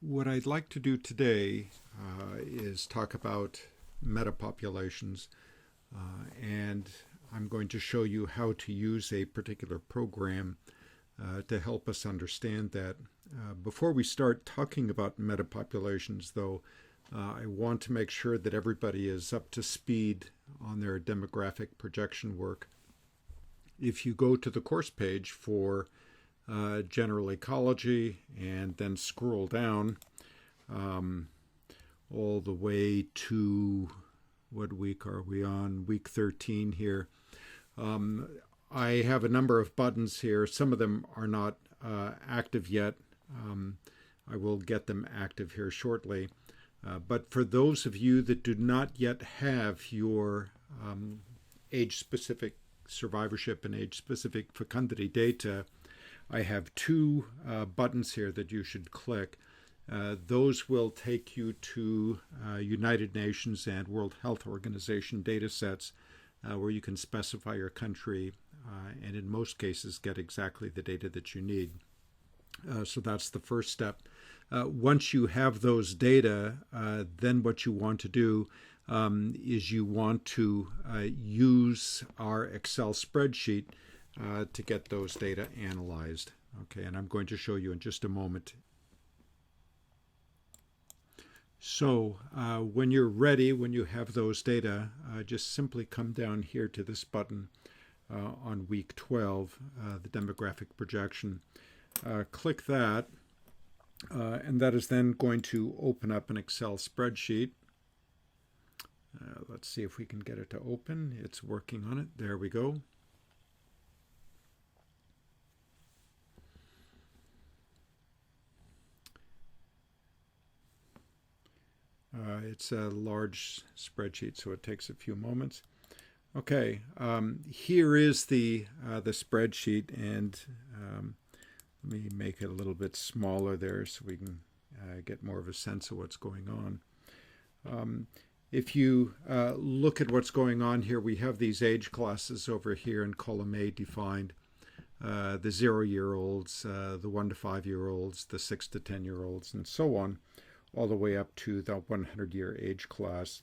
What I'd like to do today is talk about metapopulations, and I'm going to show you how to use a particular program to help us understand that. Before we start talking about metapopulations, though, I want to make sure that everybody is up to speed on their demographic projection work. If you go to the course page for general ecology and then scroll down all the way to, what week are we on? Week 13 here. I have a number of buttons here. Some of them are not active yet. I will get them active here shortly. But for those of you that do not yet have your age-specific survivorship and age-specific fecundity data, I have two buttons here that you should click. Those will take you to United Nations and World Health Organization data sets where you can specify your country and in most cases get exactly the data that you need. So that's the first step. Once you have those data, then what you want to do is you want to use our Excel spreadsheet to get those data analyzed. Okay, and I'm going to show you in just a moment. So when you're ready, when you have those data, just simply come down here to this button on week 12, the demographic projection. Click that, and that is then going to open up an Excel spreadsheet. Let's see if we can get it to open. It's working on it. There we go. It's a large spreadsheet, so it takes a few moments. Okay, here is the spreadsheet, and let me make it a little bit smaller there so we can get more of a sense of what's going on. If you look at what's going on here, we have these age classes over here in column A defined. The 0-year-olds, the 1 to 5-year-olds, the 6 to 10-year-olds, and so on, all the way up to the 100-year age class.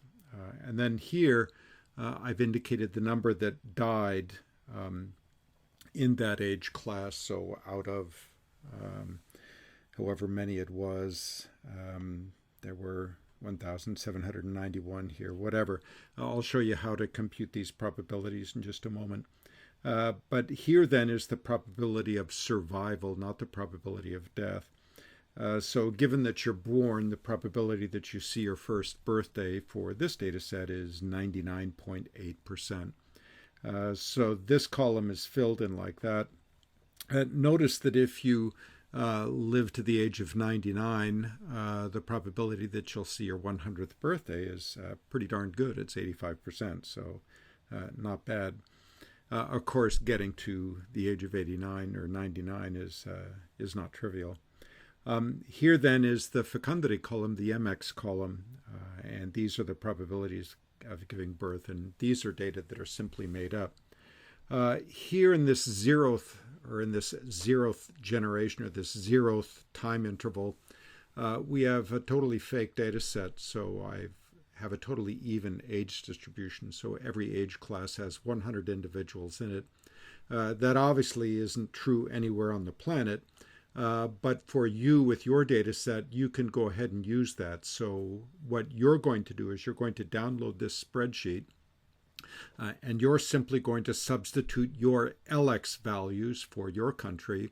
And then here, I've indicated the number that died in that age class. So out of however many it was, there were 1,791 here, whatever. I'll show you how to compute these probabilities in just a moment. But here then is the probability of survival, not the probability of death. So given that you're born, the probability that you see your first birthday for this data set is 99.8%. So this column is filled in like that. Notice that if you live to the age of 99, the probability that you'll see your 100th birthday is pretty darn good. It's 85%, so not bad. Of course, getting to the age of 89 or 99 is not trivial. Here then is the fecundity column, the MX column, and these are the probabilities of giving birth, and these are data that are simply made up. Here in this zeroth generation, or this zeroth time interval, we have a totally fake data set, so I have a totally even age distribution, so every age class has 100 individuals in it. That obviously isn't true anywhere on the planet. But for you with your data set, you can go ahead and use that. So what you're going to do is you're going to download this spreadsheet, and you're simply going to substitute your LX values for your country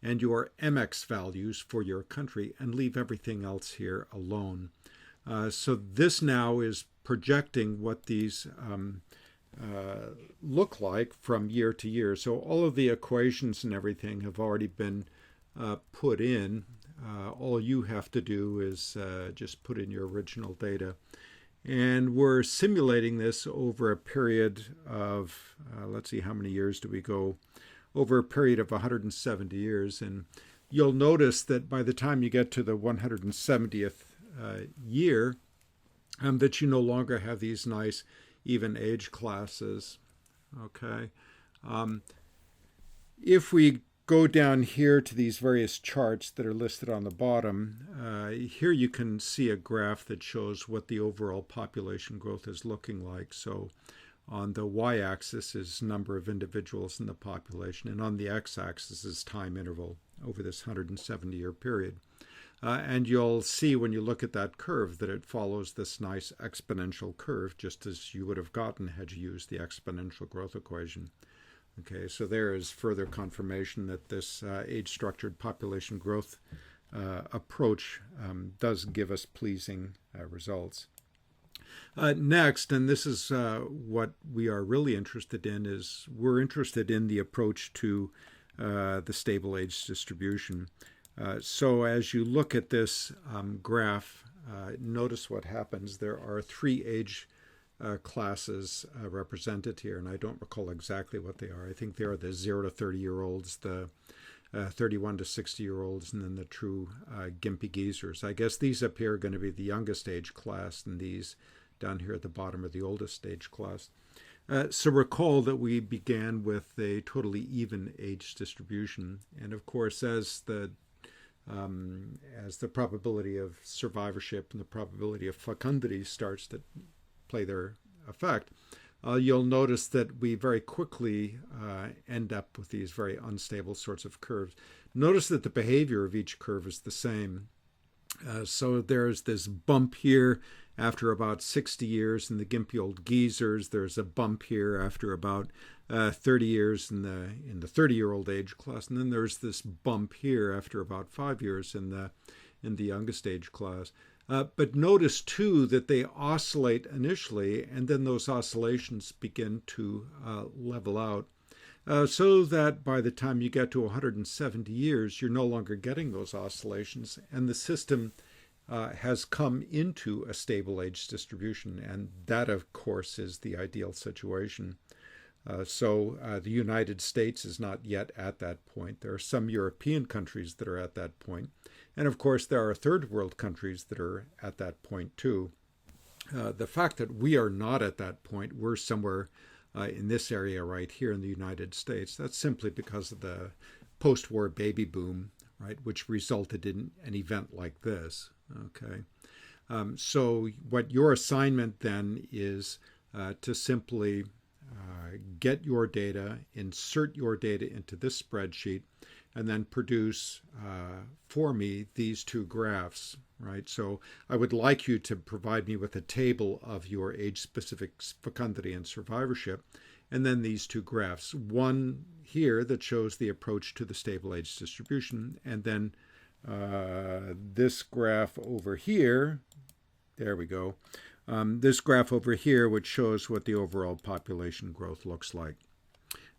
and your MX values for your country and leave everything else here alone. So this now is projecting what these look like from year to year. So all of the equations and everything have already been put in. All you have to do is just put in your original data. And we're simulating this over a period of, let's see, how many years do we go? Over a period of 170 years. And you'll notice that by the time you get to the 170th year, that you no longer have these nice even age classes. Okay. If we go down here to these various charts that are listed on the bottom, here you can see a graph that shows what the overall population growth is looking like. So on the y-axis is number of individuals in the population, and on the x-axis is time interval over this 170-year period. And you'll see when you look at that curve that it follows this nice exponential curve, just as you would have gotten had you used the exponential growth equation. Okay, so there is further confirmation that this age-structured population growth approach does give us pleasing results. Next, and this is what we are really interested in, is we're interested in the approach to the stable age distribution. So as you look at this graph, notice what happens. There are three age classes represented here, and I don't recall exactly what they are. I think they are the 0 to 30-year-olds, the 31 to 60-year-olds, and then the true gimpy geezers. I guess these up here are going to be the youngest age class, and these down here at the bottom are the oldest age class. So recall that we began with a totally even age distribution, and of course as the probability of survivorship and the probability of fecundity starts to play their effect, you'll notice that we very quickly end up with these very unstable sorts of curves. Notice that the behavior of each curve is the same. So there's this bump here after about 60 years in the gimpy old geezers. There's a bump here after about 30 years in the 30-year-old age class, and then there's this bump here after about 5 years in the youngest age class. But notice too that they oscillate initially, and then those oscillations begin to level out, so that by the time you get to 170 years, you're no longer getting those oscillations, and the system has come into a stable age distribution, and that, of course, is the ideal situation. So the United States is not yet at that point. There are some European countries that are at that point. And of course, there are third world countries that are at that point too. The fact that we are not at that point, we're somewhere in this area right here in the United States, that's simply because of the post-war baby boom, right, which resulted in an event like this. Okay. So what your assignment then is to simply get your data, insert your data into this spreadsheet, and then produce for me these two graphs, right? So I would like you to provide me with a table of your age-specific fecundity and survivorship, and then these two graphs. One here that shows the approach to the stable age distribution, and then this graph over here, there we go, this graph over here which shows what the overall population growth looks like.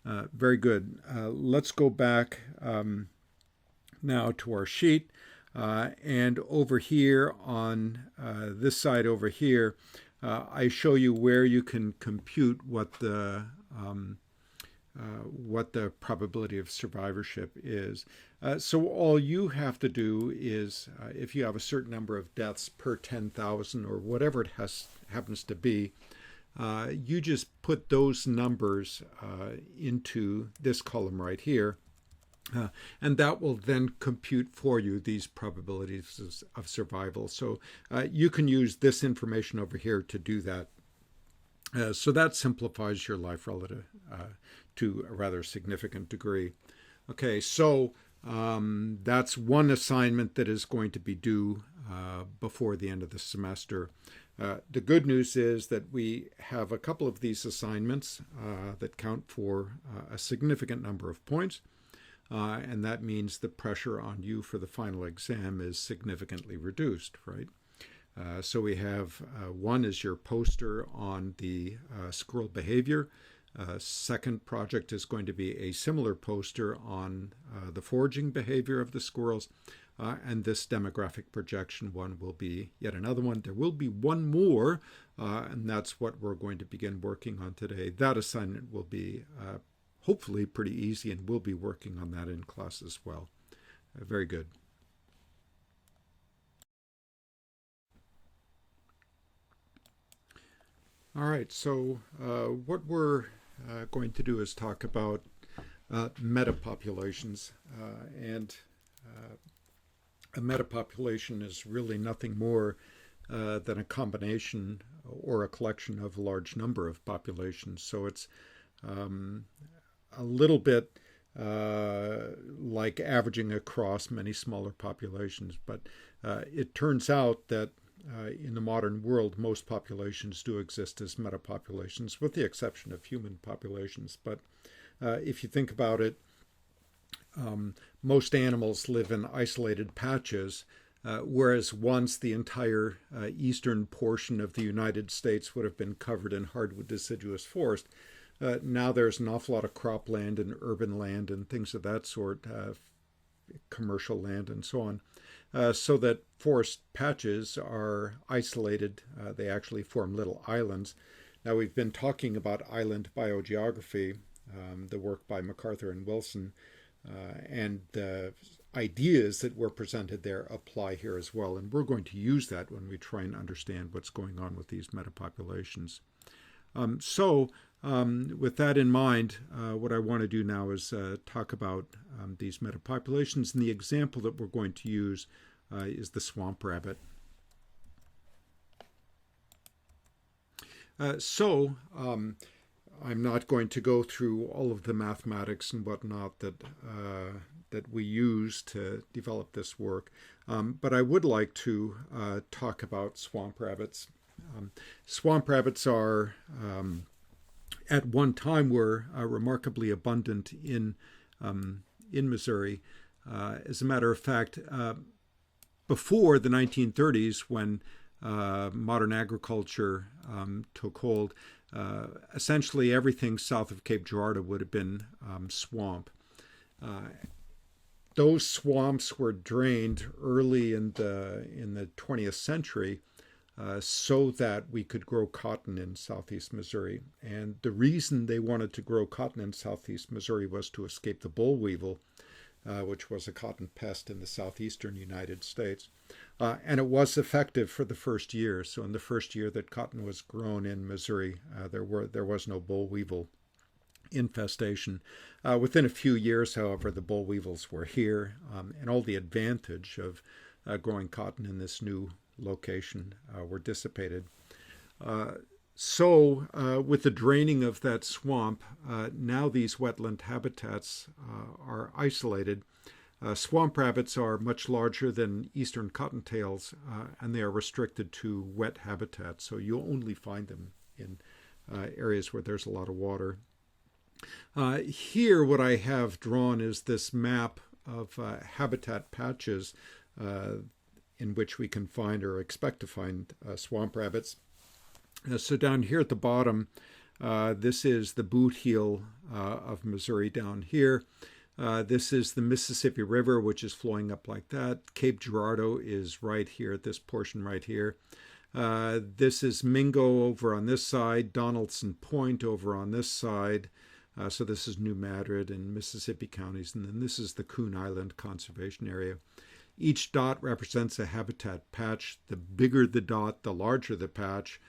Very good. Let's go back now to our sheet. And over here on this side over here, I show you where you can compute what the probability of survivorship is. So all you have to do is, if you have a certain number of deaths per 10,000 or whatever it happens to be, you just put those numbers into this column right here, and that will then compute for you these probabilities of survival. So you can use this information over here to do that. So that simplifies your life relative to a rather significant degree. Okay, so that's one assignment that is going to be due before the end of the semester. The good news is that we have a couple of these assignments that count for a significant number of points, and that means the pressure on you for the final exam is significantly reduced, right? So we have one is your poster on the squirrel behavior. Second project is going to be a similar poster on the foraging behavior of the squirrels. And this demographic projection one will be yet another one. There will be one more, and that's what we're going to begin working on today. That assignment will be hopefully pretty easy, and we'll be working on that in class as well. Very good. All right, so what we're going to do is talk about metapopulations. And a metapopulation is really nothing more than a combination or a collection of a large number of populations. So it's a little bit like averaging across many smaller populations. But it turns out that in the modern world, most populations do exist as metapopulations, with the exception of human populations. But if you think about it, most animals live in isolated patches, whereas once the entire eastern portion of the United States would have been covered in hardwood deciduous forest. Now there's an awful lot of cropland and urban land and things of that sort, commercial land and so on, so that forest patches are isolated. They actually form little islands. Now we've been talking about island biogeography, the work by MacArthur and Wilson, and the ideas that were presented there apply here as well. And we're going to use that when we try and understand what's going on with these metapopulations. With that in mind, what I want to do now is talk about these metapopulations. And the example that we're going to use is the swamp rabbit. I'm not going to go through all of the mathematics and whatnot that we use to develop this work, but I would like to talk about swamp rabbits. Swamp rabbits are, at one time, were remarkably abundant in Missouri. As a matter of fact, before the 1930s, when modern agriculture took hold, essentially everything south of Cape Girardeau would have been swamp. Those swamps were drained early in the 20th century so that we could grow cotton in southeast Missouri. And the reason they wanted to grow cotton in southeast Missouri was to escape the boll weevil, which was a cotton pest in the southeastern United States. And it was effective for the first year. So in the first year that cotton was grown in Missouri, there was no boll weevil infestation. Within a few years, however, the boll weevils were here, and all the advantage of growing cotton in this new location were dissipated. So with the draining of that swamp, now these wetland habitats are isolated. Swamp rabbits are much larger than eastern cottontails, and they are restricted to wet habitats, so you'll only find them in areas where there's a lot of water. Here, what I have drawn is this map of habitat patches in which we can find or expect to find swamp rabbits. So down here at the bottom, this is the boot heel of Missouri down here. This is the Mississippi River, which is flowing up like that. Cape Girardeau is right here at this portion right here. This is Mingo over on this side, Donaldson Point over on this side. So this is New Madrid and Mississippi counties. And then this is the Coon Island Conservation Area. Each dot represents a habitat patch. The bigger the dot, the larger the patch.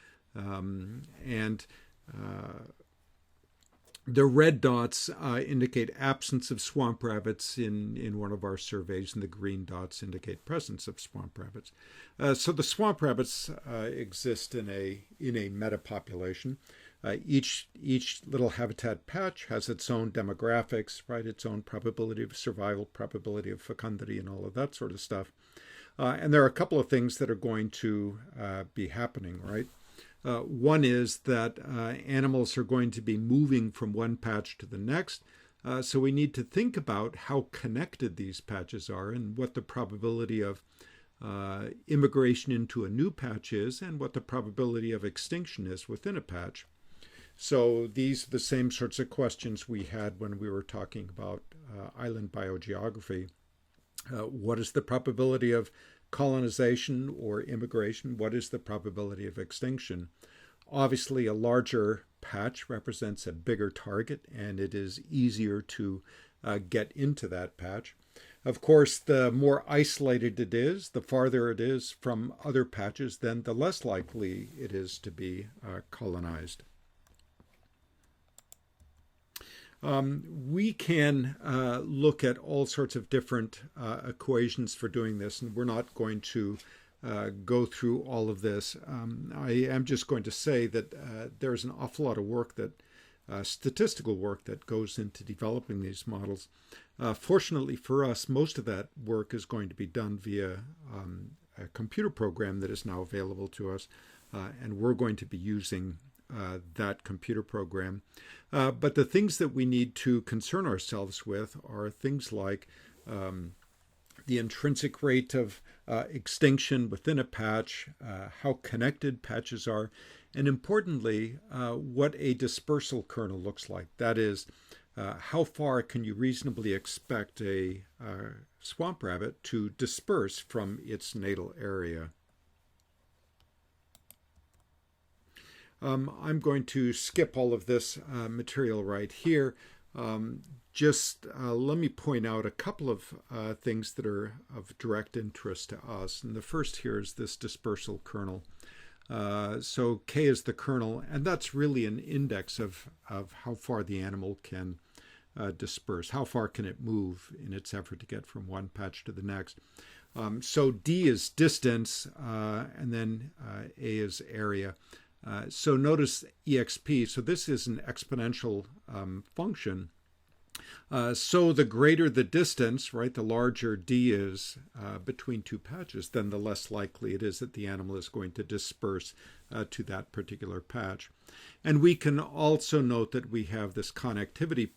The red dots indicate absence of swamp rabbits in one of our surveys, and the green dots indicate presence of swamp rabbits. So the swamp rabbits exist in a metapopulation. Each little habitat patch has its own demographics, right? Its own probability of survival, probability of fecundity, and all of that sort of stuff. And there are a couple of things that are going to be happening, right? One is that animals are going to be moving from one patch to the next. So we need to think about how connected these patches are and what the probability of immigration into a new patch is and what the probability of extinction is within a patch. So these are the same sorts of questions we had when we were talking about island biogeography. What is the probability of colonization or immigration? What is the probability of extinction? Obviously, a larger patch represents a bigger target, and it is easier to get into that patch. Of course, the more isolated it is, the farther it is from other patches, then the less likely it is to be colonized. We can look at all sorts of different equations for doing this, and we're not going to go through all of this. I am just going to say that there's an awful lot of work that statistical work that goes into developing these models. Fortunately for us, most of that work is going to be done via a computer program that is now available to us, and we're going to be using that computer program. But the things that we need to concern ourselves with are things like the intrinsic rate of extinction within a patch, how connected patches are, and importantly, what a dispersal kernel looks like. That is, how far can you reasonably expect a swamp rabbit to disperse from its natal area? I'm going to skip all of this material right here. Just let me point out a couple of things that are of direct interest to us. And the first here is this dispersal kernel. So K is the kernel, and that's really an index of how far the animal can disperse. How far can it move in its effort to get from one patch to the next? So D is distance, and then A is area. So notice exp. So this is an exponential function. So the greater the distance, right, the larger D is between two patches, then the less likely it is that the animal is going to disperse to that particular patch. And we can also note that we have this connectivity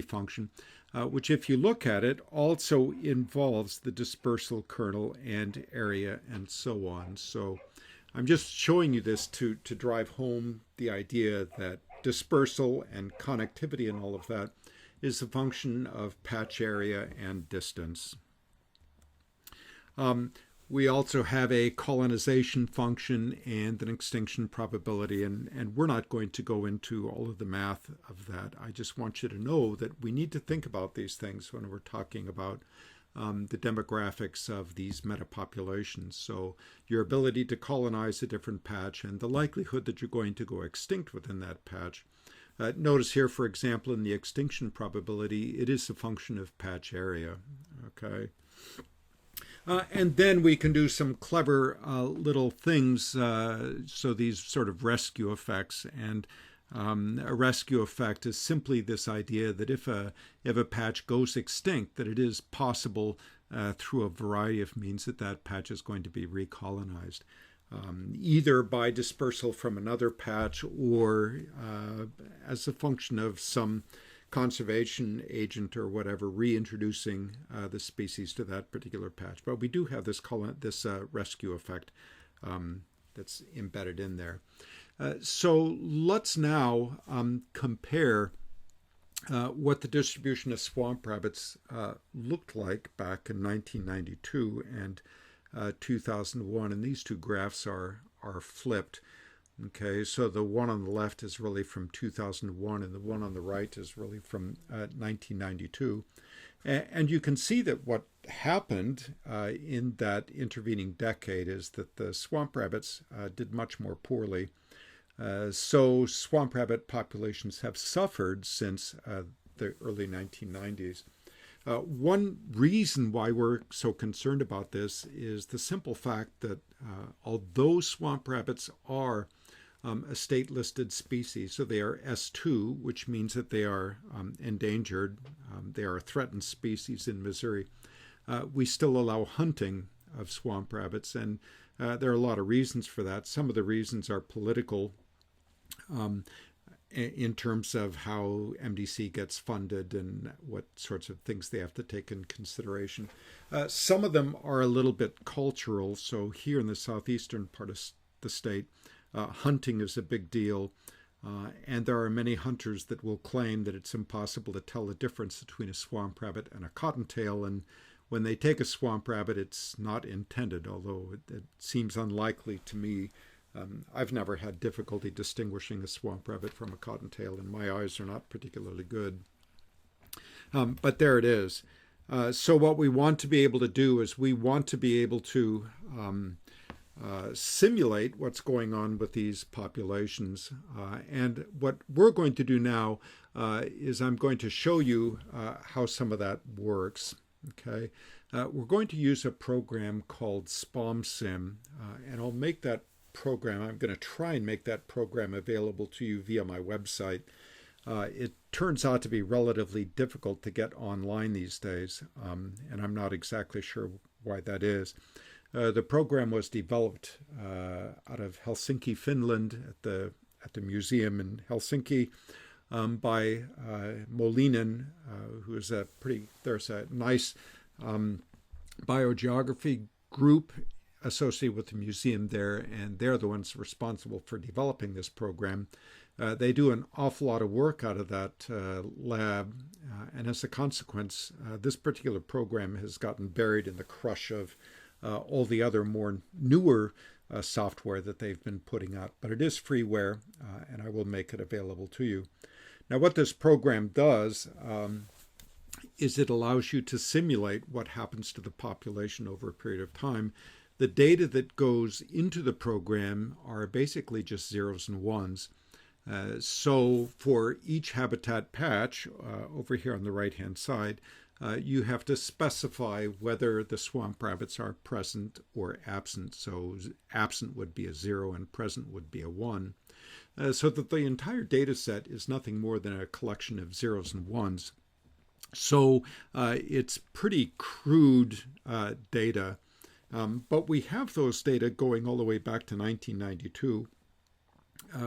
function, which if you look at it, also involves the dispersal kernel and area and so on. So I'm just showing you this to drive home the idea that dispersal and connectivity and all of that is a function of patch area and distance. We also have a colonization function and an extinction probability, and we're not going to go into all of the math of that. I just want you to know that we need to think about these things when we're talking about the demographics of these metapopulations. So your ability to colonize a different patch and the likelihood that you're going to go extinct within that patch. Notice here, for example, in the extinction probability, it is a function of patch area. Okay. And then we can do some clever little things. So these sort of rescue effects, and a rescue effect is simply this idea that if a patch goes extinct, that it is possible through a variety of means that patch is going to be recolonized, either by dispersal from another patch or as a function of some conservation agent or whatever reintroducing the species to that particular patch. But we do have this rescue effect that's embedded in there. So let's now compare what the distribution of swamp rabbits looked like back in 1992 and 2001. And these two graphs are flipped. Okay, so the one on the left is really from 2001 and the one on the right is really from 1992. And you can see that what happened in that intervening decade is that the swamp rabbits did much more poorly. So swamp rabbit populations have suffered since the early 1990s. One reason why we're so concerned about this is the simple fact that although swamp rabbits are a state-listed species, so they are S2, which means that they are endangered, they are a threatened species in Missouri, we still allow hunting of swamp rabbits, and there are a lot of reasons for that. Some of the reasons are political, in terms of how MDC gets funded and what sorts of things they have to take in consideration. Some of them are a little bit cultural. So here in the southeastern part of the state, hunting is a big deal. And there are many hunters that will claim that it's impossible to tell the difference between a swamp rabbit and a cottontail. And when they take a swamp rabbit, it's not intended, although it seems unlikely to me. I've never had difficulty distinguishing a swamp rabbit from a cottontail, and my eyes are not particularly good. But there it is. So what we want to be able to do is we want to be able to simulate what's going on with these populations. And what we're going to do now is I'm going to show you how some of that works. Okay, we're going to use a program called SPOMSIM, and I'll make that program, I'm going to try and make that program available to you via my website. It turns out to be relatively difficult to get online these days, and I'm not exactly sure why that is. The program was developed out of Helsinki, Finland, at the museum in Helsinki by Molinen, who is there's a nice biogeography group associated with the museum there, and they're the ones responsible for developing this program. They do an awful lot of work out of that lab, and as a consequence, this particular program has gotten buried in the crush of all the other more newer software that they've been putting out. But it is freeware, and I will make it available to you. Now, what this program does is it allows you to simulate what happens to the population over a period of time. The data that goes into the program are basically just zeros and ones. So for each habitat patch, over here on the right-hand side, you have to specify whether the swamp rabbits are present or absent. So absent would be a 0 and present would be a 1. So that the entire data set is nothing more than a collection of zeros and ones. So it's pretty crude data. But we have those data going all the way back to 1992.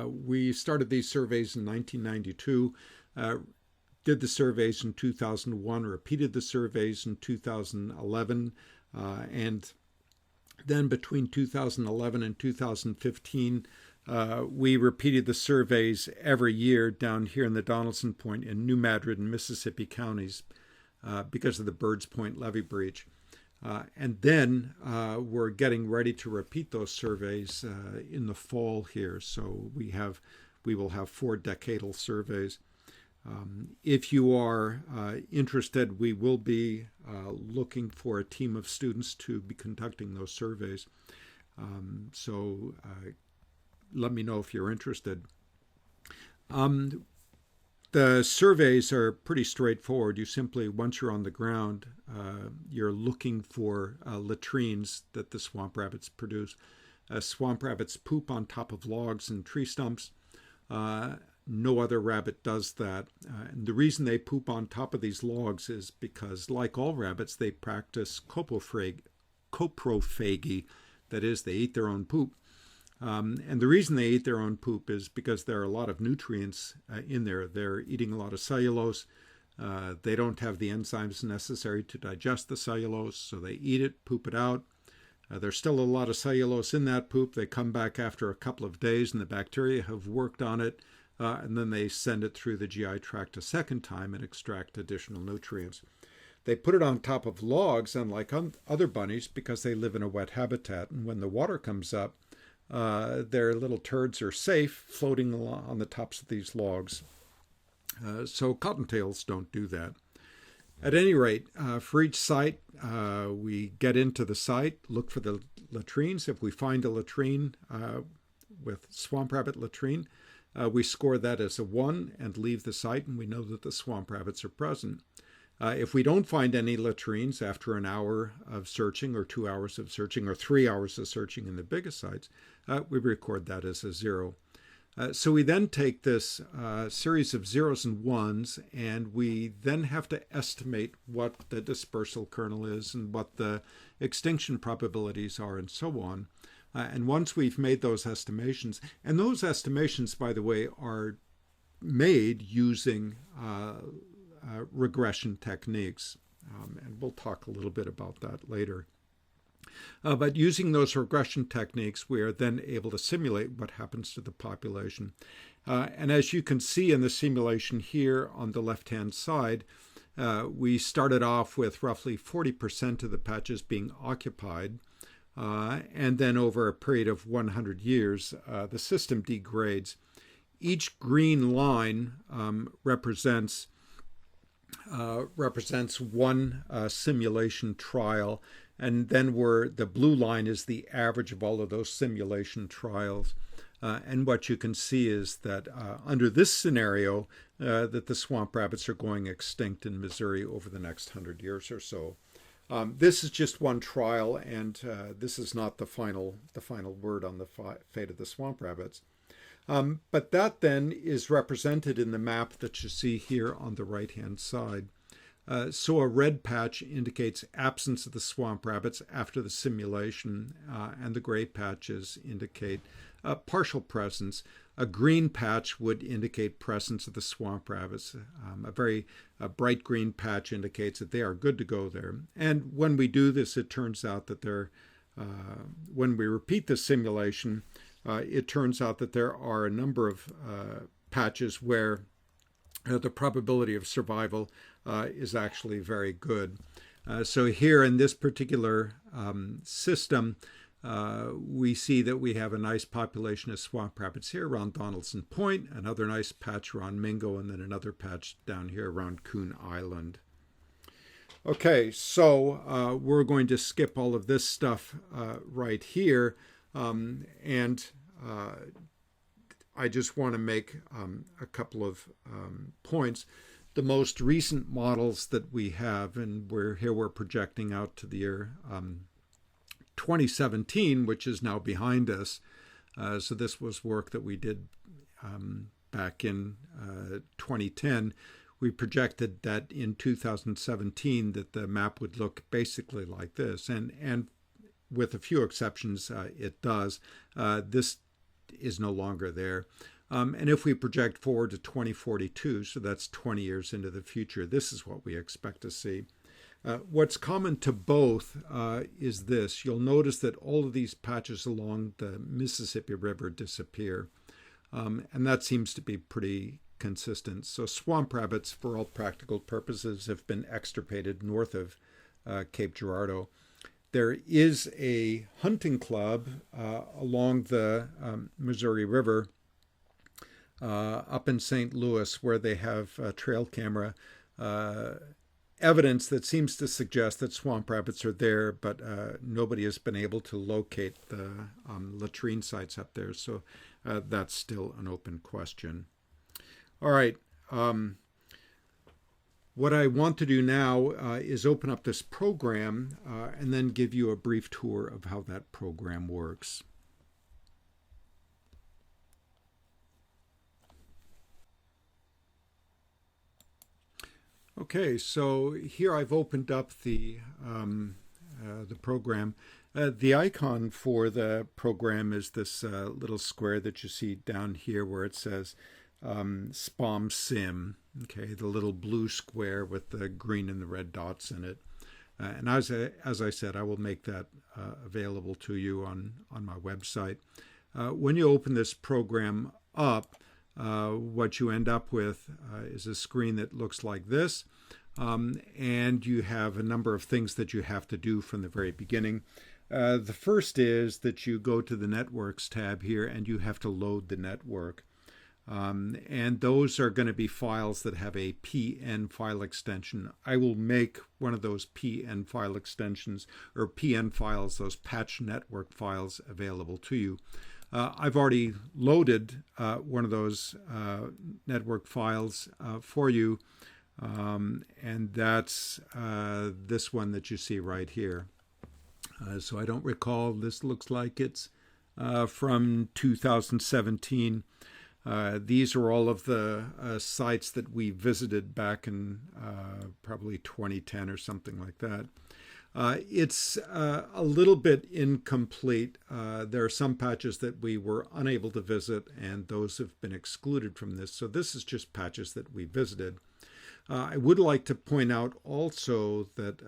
We started these surveys in 1992, did the surveys in 2001, repeated the surveys in 2011, and then between 2011 and 2015, we repeated the surveys every year down here in the Donaldson Point in New Madrid and Mississippi counties because of the Birds Point levee breach. And then we're getting ready to repeat those surveys in the fall here. So we will have 4 decadal surveys. If you are interested, we will be looking for a team of students to be conducting those surveys. So let me know if you're interested. The surveys are pretty straightforward. You simply, once you're on the ground, you're looking for latrines that the swamp rabbits produce. Swamp rabbits poop on top of logs and tree stumps. No other rabbit does that. And the reason they poop on top of these logs is because, like all rabbits, they practice coprophagy. That is, they eat their own poop. And the reason they eat their own poop is because there are a lot of nutrients in there. They're eating a lot of cellulose. They don't have the enzymes necessary to digest the cellulose, so they eat it, poop it out. There's still a lot of cellulose in that poop. They come back after a couple of days, and the bacteria have worked on it, and then they send it through the GI tract a second time and extract additional nutrients. They put it on top of logs, unlike other bunnies, because they live in a wet habitat, and when the water comes up, their little turds are safe floating on the tops of these logs. So cottontails don't do that. At any rate, for each site, we get into the site, look for the latrines. If we find a latrine with swamp rabbit latrine, we score that as a 1 and leave the site, and we know that the swamp rabbits are present. If we don't find any latrines after an hour of searching or 2 hours of searching or 3 hours of searching in the biggest sites, we record that as a 0. So we then take this series of zeros and ones, and we then have to estimate what the dispersal kernel is and what the extinction probabilities are and so on. And once we've made those estimations, and those estimations, by the way, are made using regression techniques, and we'll talk a little bit about that later. But using those regression techniques, we are then able to simulate what happens to the population. And as you can see in the simulation here on the left-hand side, we started off with roughly 40% of the patches being occupied. And then over a period of 100 years, the system degrades. Each green line represents represents one simulation trial, and then the blue line is the average of all of those simulation trials. And what you can see is that under this scenario, that the swamp rabbits are going extinct in Missouri over the next 100 years or so. This is just one trial, and this is not the final word on the fate of the swamp rabbits. But that then is represented in the map that you see here on the right-hand side. So a red patch indicates absence of the swamp rabbits after the simulation, and the gray patches indicate partial presence. A green patch would indicate presence of the swamp rabbits. A very bright green patch indicates that they are good to go there. And when we do this, it turns out that when we repeat the simulation, it turns out that there are a number of patches where the probability of survival is actually very good. So here in this particular system, we see that we have a nice population of swamp rabbits here around Donaldson Point, another nice patch around Mingo, and then another patch down here around Coon Island. Okay, so we're going to skip all of this stuff right here, and I just want to make a couple of points. The most recent models that we have, and we're projecting out to the year 2017, which is now behind us. So this was work that we did back in 2010. We projected that in 2017 that the map would look basically like this, and with a few exceptions, it does. This is no longer there. And if we project forward to 2042, so that's 20 years into the future, this is what we expect to see. What's common to both is this. You'll notice that all of these patches along the Mississippi River disappear, and that seems to be pretty consistent. So swamp rabbits, for all practical purposes, have been extirpated north of Cape Girardeau. There is a hunting club along the Missouri River up in St. Louis where they have trail camera evidence that seems to suggest that swamp rabbits are there, but nobody has been able to locate the latrine sites up there, so that's still an open question. All right. What I want to do now is open up this program and then give you a brief tour of how that program works. Okay, so here I've opened up the program. The icon for the program is this little square that you see down here where it says SPOM Sim. Okay, the little blue square with the green and the red dots in it. And as I said, I will make that available to you on my website. When you open this program up, what you end up with is a screen that looks like this. And you have a number of things that you have to do from the very beginning. The first is that you go to the Networks tab here and you have to load the network. And those are going to be files that have a PN file extension. I will make one of those PN file extensions, or PN files, those patch network files, available to you. I've already loaded one of those network files for you, and that's this one that you see right here. So I don't recall, this looks like it's from 2017. These are all of the sites that we visited back in probably 2010 or something like that. It's a little bit incomplete. There are some patches that we were unable to visit, and those have been excluded from this. So this is just patches that we visited. I would like to point out also that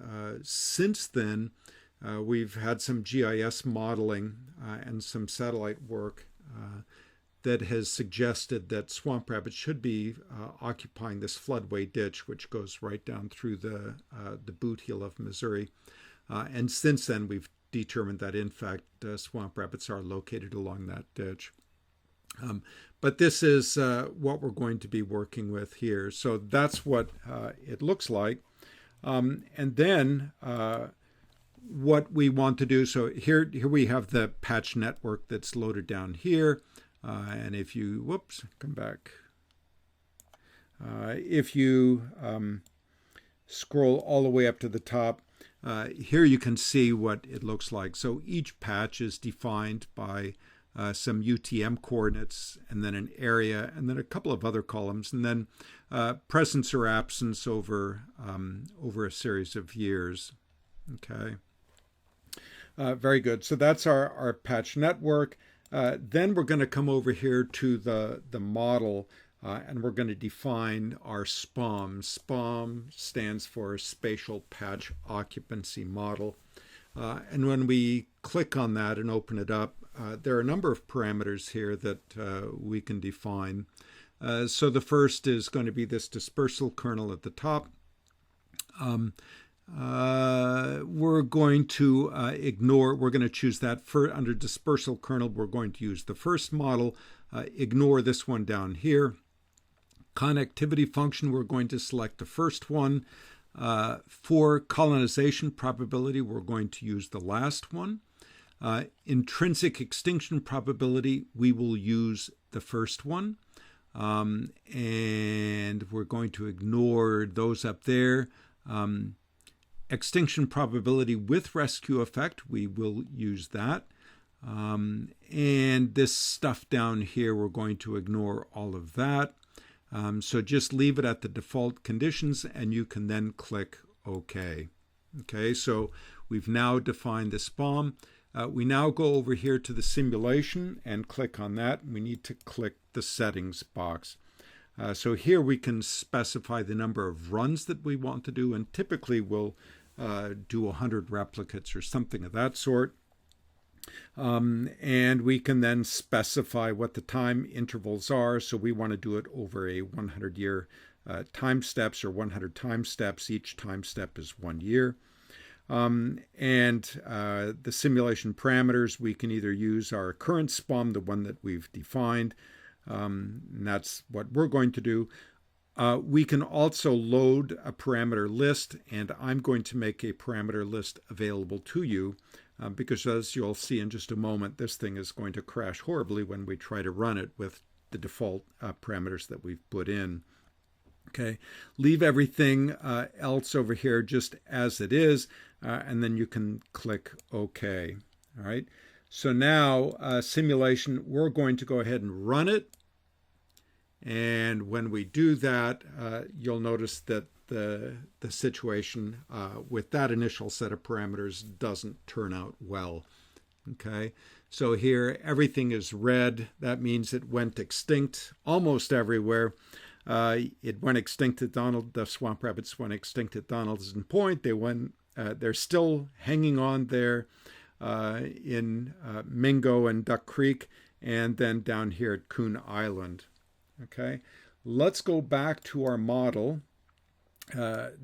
since then, we've had some GIS modeling and some satellite work that has suggested that swamp rabbits should be occupying this floodway ditch, which goes right down through the boot heel of Missouri. And since then, we've determined that, in fact, swamp rabbits are located along that ditch. But this is what we're going to be working with here. So that's what it looks like. And then what we want to do, so here we have the patch network that's loaded down here. And if you, whoops, come back. If you scroll all the way up to the top, here you can see what it looks like. So each patch is defined by some UTM coordinates, and then an area, and then a couple of other columns, and then presence or absence over a series of years. Okay. Very good. So that's our patch network. Then we're going to come over here to the model, and we're going to define our SPOM. SPOM stands for Spatial Patch Occupancy Model. And when we click on that and open it up, there are a number of parameters here that we can define. So the first is going to be this dispersal kernel at the top. We're going to we're going to choose that under dispersal kernel. We're going to use the first model, ignore this one down here. Connectivity function, we're going to select the first one. For colonization probability, we're going to use the last one. Intrinsic extinction probability, we will use the first one. And we're going to ignore those up there. Extinction probability with rescue effect, we will use that. And this stuff down here, we're going to ignore all of that. So just leave it at the default conditions, and you can then click OK. Okay, so we've now defined the SPOM. We now go over here to the simulation and click on that. We need to click the settings box. So here we can specify the number of runs that we want to do, and typically we'll do 100 replicates or something of that sort. And we can then specify what the time intervals are. So we want to do it over a 100-year time steps, or 100 time steps. Each time step is 1 year. And the simulation parameters, we can either use our current SPOM, the one that we've defined, and that's what we're going to do. We can also load a parameter list, and I'm going to make a parameter list available to you because, as you'll see in just a moment, this thing is going to crash horribly when we try to run it with the default parameters that we've put in. Okay, leave everything else over here just as it is, and then you can click OK. All right, so now simulation, we're going to go ahead and run it. And when we do that, you'll notice that the situation with that initial set of parameters doesn't turn out well. Okay, so here everything is red. That means it went extinct almost everywhere. It went extinct at the swamp rabbits went extinct at Donaldson Point. They're still hanging on there in Mingo and Duck Creek, and then down here at Coon Island. Okay, let's go back to our model,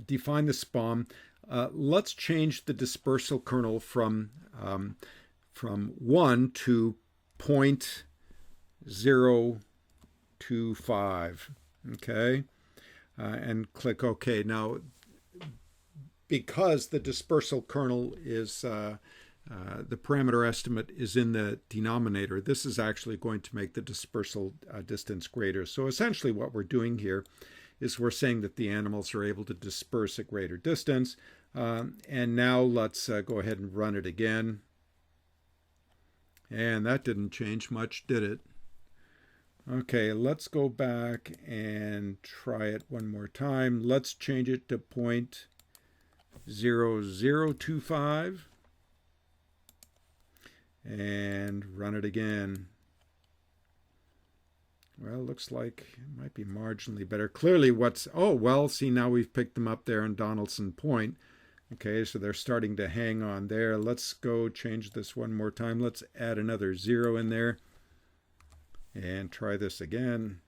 define the SPOM. Let's change the dispersal kernel from 1 to 0.025. Okay, and click OK. Now, because the dispersal kernel is the parameter estimate is in the denominator, this is actually going to make the dispersal distance greater. So essentially what we're doing here is we're saying that the animals are able to disperse a greater distance. And now let's go ahead and run it again. And that didn't change much, did it? Okay, let's go back and try it one more time. Let's change it to 0.0025. And run it again. Well, looks like it might be marginally better. Clearly see, now we've picked them up there in Donaldson Point. Okay, so they're starting to hang on there. Let's go change this one more time. Let's add another 0 in there. And try this again.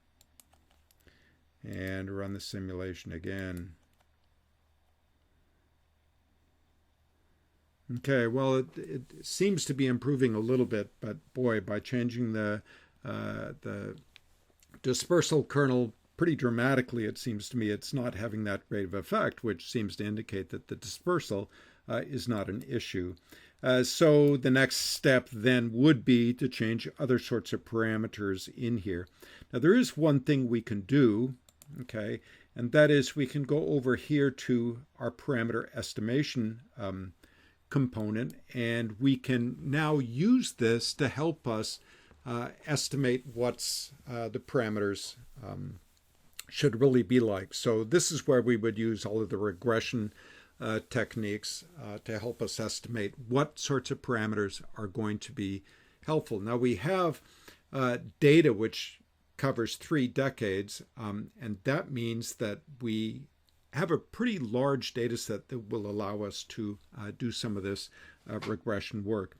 And run the simulation again. Okay, well, it seems to be improving a little bit, but boy, by changing the the dispersal kernel pretty dramatically, it seems to me. It's not having that great of effect, which seems to indicate that the dispersal is not an issue. So the next step then would be to change other sorts of parameters in here. Now there is one thing we can do, okay, and that is we can go over here to our parameter estimation component, and we can now use this to help us estimate what's the parameters should really be like. So this is where we would use all of the regression techniques to help us estimate what sorts of parameters are going to be helpful. Now we have data which covers 3 decades, and that means that we have a pretty large data set that will allow us to do some of this regression work.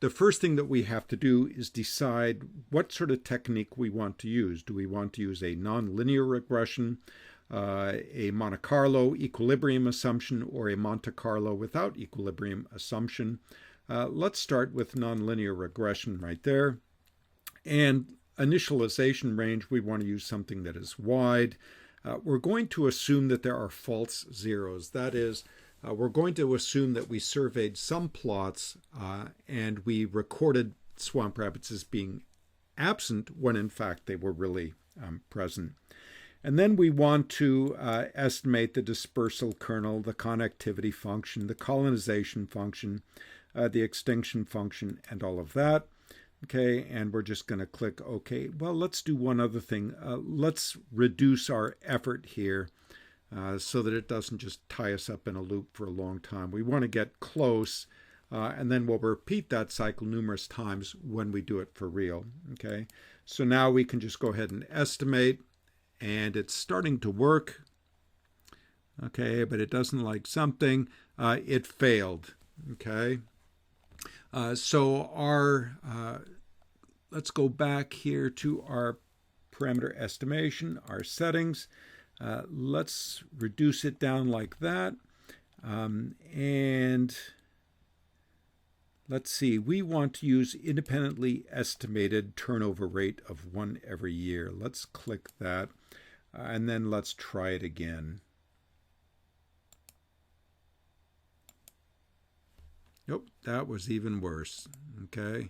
The first thing that we have to do is decide what sort of technique we want to use. Do we want to use a nonlinear regression, a Monte Carlo equilibrium assumption, or a Monte Carlo without equilibrium assumption? Let's start with nonlinear regression right there. And initialization range, we want to use something that is wide. We're going to assume that there are false zeros. That is, we're going to assume that we surveyed some plots and we recorded swamp rabbits as being absent when in fact they were really present. And then we want to estimate the dispersal kernel, the connectivity function, the colonization function, the extinction function, and all of that. Okay, and we're just going to click OK. Well, let's do one other thing. Let's reduce our effort here so that it doesn't just tie us up in a loop for a long time. We want to get close, and then we'll repeat that cycle numerous times when we do it for real. Okay, so now we can just go ahead and estimate, and it's starting to work. Okay, but it doesn't like something. It failed. Okay. So our let's go back here to our parameter estimation, our settings. Let's reduce it down like that. And let's see, we want to use independently estimated turnover rate of 1 every year. Let's click that, and then let's try it again. Nope, that was even worse. Okay.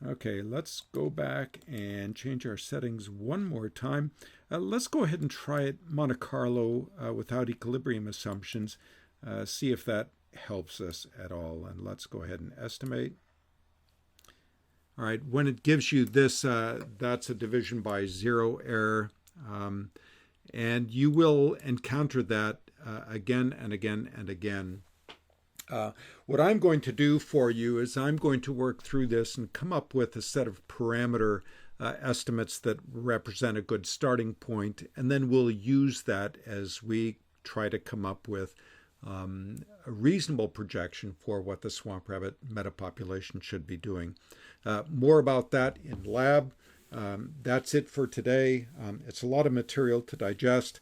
Okay, let's go back and change our settings one more time. Let's go ahead and try it Monte Carlo without equilibrium assumptions, see if that helps us at all. And let's go ahead and estimate. All right, when it gives you this, that's a division by 0 error. And you will encounter that again and again and again. What I'm going to do for you is I'm going to work through this and come up with a set of parameter estimates that represent a good starting point, and then we'll use that as we try to come up with a reasonable projection for what the swamp rabbit metapopulation should be doing. More about that in lab. That's it for today. It's a lot of material to digest,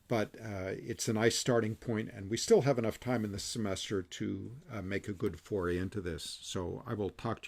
but it's a nice starting point, and we still have enough time in this semester to make a good foray into this. So I will talk to you